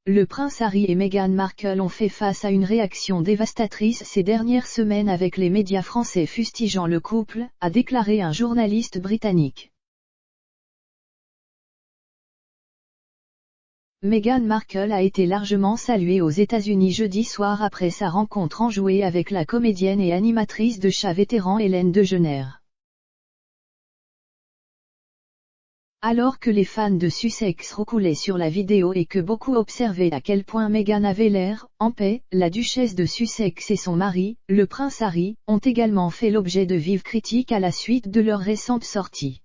Le prince Harry et Meghan Markle ont fait face à une réaction dévastatrice ces dernières semaines avec les médias français fustigeant le couple, a déclaré un journaliste britannique. Meghan Markle a été largement saluée aux États-Unis jeudi soir après sa rencontre enjouée avec la comédienne et animatrice de chat vétéran Ellen DeGeneres. Alors que les fans de Sussex roucoulaient sur la vidéo et que beaucoup observaient à quel point Meghan avait l'air en paix, la duchesse de Sussex et son mari, le prince Harry, ont également fait l'objet de vives critiques à la suite de leur récente sortie.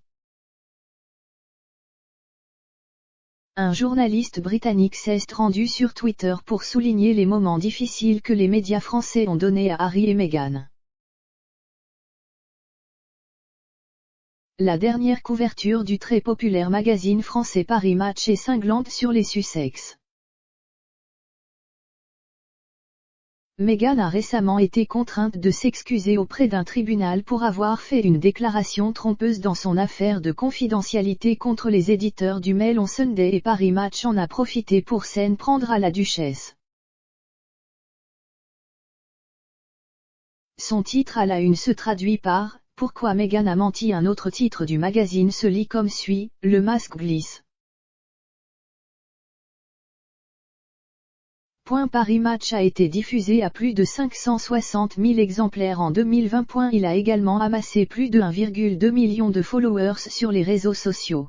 Un journaliste britannique s'est rendu sur Twitter pour souligner les moments difficiles que les médias français ont donnés à Harry et Meghan. La dernière couverture du très populaire magazine français Paris Match est cinglante sur les Sussex. Meghan a récemment été contrainte de s'excuser auprès d'un tribunal pour avoir fait une déclaration trompeuse dans son affaire de confidentialité contre les éditeurs du Mail on Sunday et Paris Match en a profité pour s'en prendre à la duchesse. Son titre à la une se traduit par « Pourquoi Meghan a menti ?» Un autre titre du magazine se lit comme suit, « Le masque glisse ». Paris Match a été diffusé à plus de 560 000 exemplaires en 2020. Il a également amassé plus de 1,2 million de followers sur les réseaux sociaux.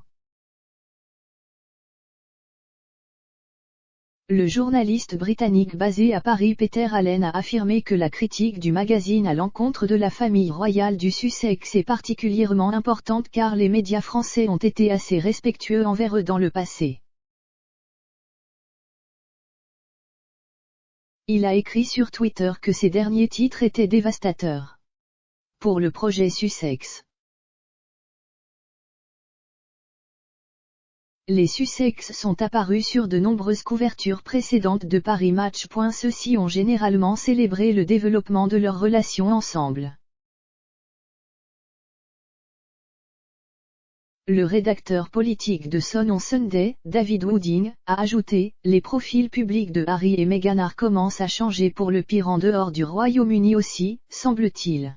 Le journaliste britannique basé à Paris Peter Allen a affirmé que la critique du magazine à l'encontre de la famille royale du Sussex est particulièrement importante car les médias français ont été assez respectueux envers eux dans le passé. Il a écrit sur Twitter que ces derniers titres étaient dévastateurs pour le projet Sussex. Les Sussex sont apparus sur de nombreuses couvertures précédentes de Paris Match. Ceux-ci ont généralement célébré le développement de leur relation ensemble. Le rédacteur politique de Sun on Sunday, David Wooding, a ajouté « Les profils publics de Harry et Meghan commencent à changer pour le pire en dehors du Royaume-Uni aussi, semble-t-il. »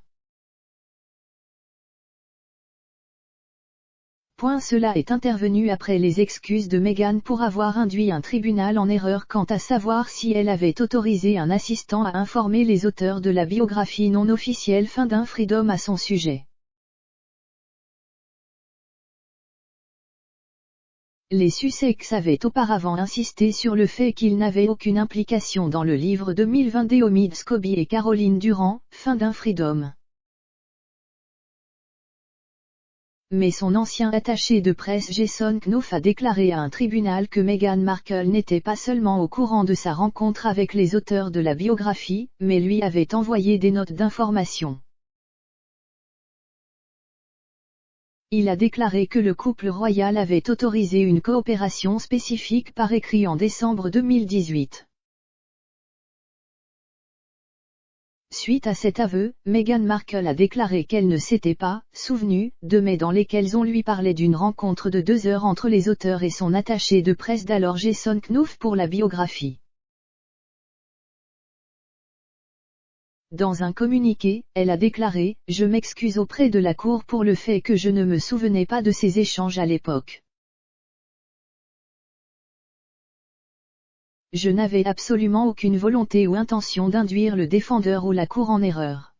Cela est intervenu après les excuses de Meghan pour avoir induit un tribunal en erreur quant à savoir si elle avait autorisé un assistant à informer les auteurs de la biographie non officielle d'un Freedom à son sujet. Les Sussex avaient auparavant insisté sur le fait qu'ils n'avaient aucune implication dans le livre 2020 d'Omid Scobie et Caroline Durand, d'un Freedom. Mais son ancien attaché de presse Jason Knuff a déclaré à un tribunal que Meghan Markle n'était pas seulement au courant de sa rencontre avec les auteurs de la biographie, mais lui avait envoyé des notes d'information. Il a déclaré que le couple royal avait autorisé une coopération spécifique par écrit en décembre 2018. Suite à cet aveu, Meghan Markle a déclaré qu'elle ne s'était pas souvenue de mails dans lesquels on lui parlait d'une rencontre de 2 heures entre les auteurs et son attaché de presse d'alors Jason Knuff pour la biographie. Dans un communiqué, elle a déclaré « Je m'excuse auprès de la Cour pour le fait que je ne me souvenais pas de ces échanges à l'époque. Je n'avais absolument aucune volonté ou intention d'induire le défendeur ou la Cour en erreur. »